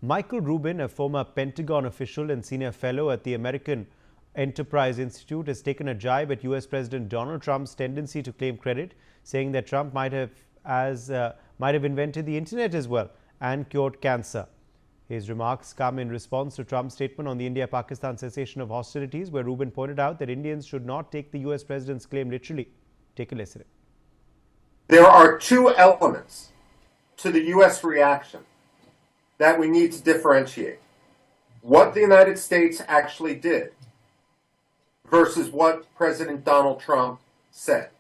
Michael Rubin, a former Pentagon official and senior fellow at the American Enterprise Institute, has taken a jibe at U.S. President Donald Trump's tendency to claim credit, saying that Trump might have invented the internet as well and cured cancer. His remarks come in response to Trump's statement on the India-Pakistan cessation of hostilities, where Rubin pointed out that Indians should not take the U.S. president's claim literally. Take a listen. There are two elements to the U.S. reaction that we need to differentiate. What the United States actually did versus what President Donald Trump said.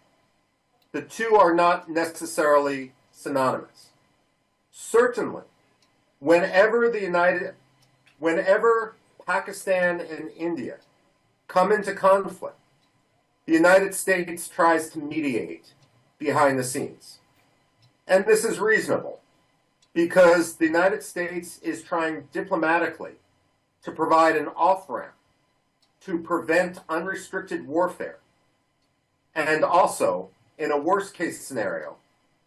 The two are not necessarily synonymous. Certainly, whenever Pakistan and India come into conflict, the United States tries to mediate behind the scenes. And this is reasonable because the United States is trying diplomatically to provide an off-ramp to prevent unrestricted warfare and also, in a worst-case scenario,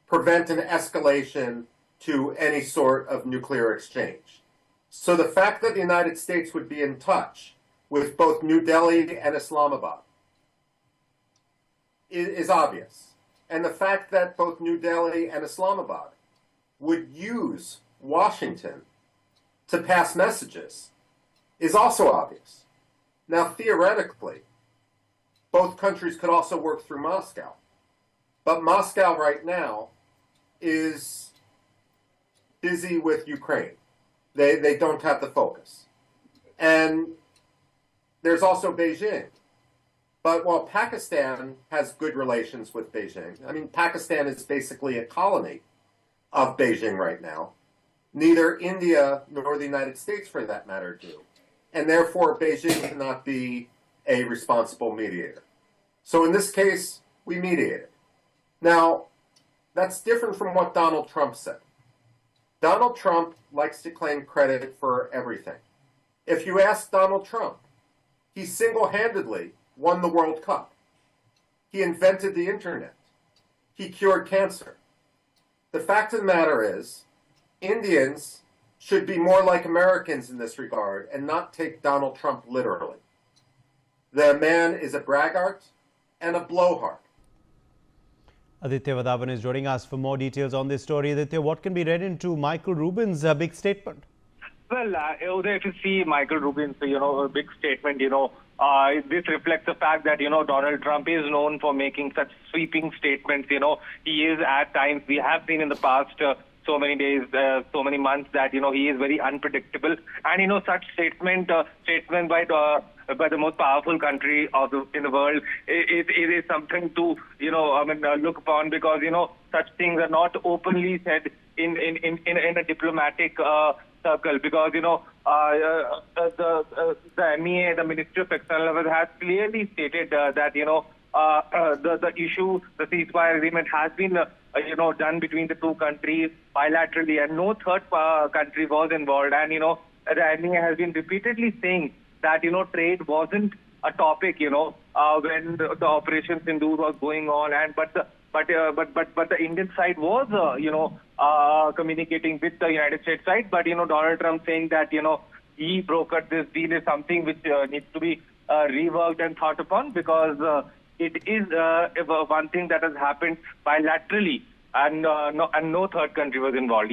prevent an escalation to any sort of nuclear exchange. So the fact that the United States would be in touch with both New Delhi and Islamabad is obvious. And the fact that both New Delhi and Islamabad would use Washington to pass messages is also obvious. Now, theoretically, both countries could also work through Moscow. But Moscow right now is busy with Ukraine. They don't have the focus. And there's also Beijing. But while Pakistan has good relations with Beijing, I mean, Pakistan is basically a colony of Beijing right now. Neither India nor the United States, for that matter, do. And therefore, Beijing cannot be a responsible mediator. So in this case, we mediated. Now, that's different from what Donald Trump said. Donald Trump likes to claim credit for everything. If you ask Donald Trump, he single-handedly won the World Cup. He invented the internet. He cured cancer. The fact of the matter is, Indians should be more like Americans in this regard and not take Donald Trump literally. The man is a braggart and a blowhard. Aditya Vadavan is joining us for more details on this story. Aditya, what can be read into Michael Rubin's big statement? Well, Uday, if you see Michael Rubin's, a big statement, this reflects the fact that, Donald Trump is known for making such sweeping statements. He is at times, we have seen in the past so many days, so many months that, he is very unpredictable. And, such statement by the most powerful country in the world, it is something to, look upon because, such things are not openly said in a diplomatic circle because, the MEA, the Ministry of External Affairs, has clearly stated that, the issue, the ceasefire agreement has been, done between the two countries bilaterally and no third country was involved. And, the MEA has been repeatedly saying that, trade wasn't a topic, when the Operation Sindoor was going on. And but the Indian side was, communicating with the United States side. But, Donald Trump saying that, he brokered this deal is something which needs to be reworked and thought upon because it is one thing that has happened bilaterally and no third country was involved.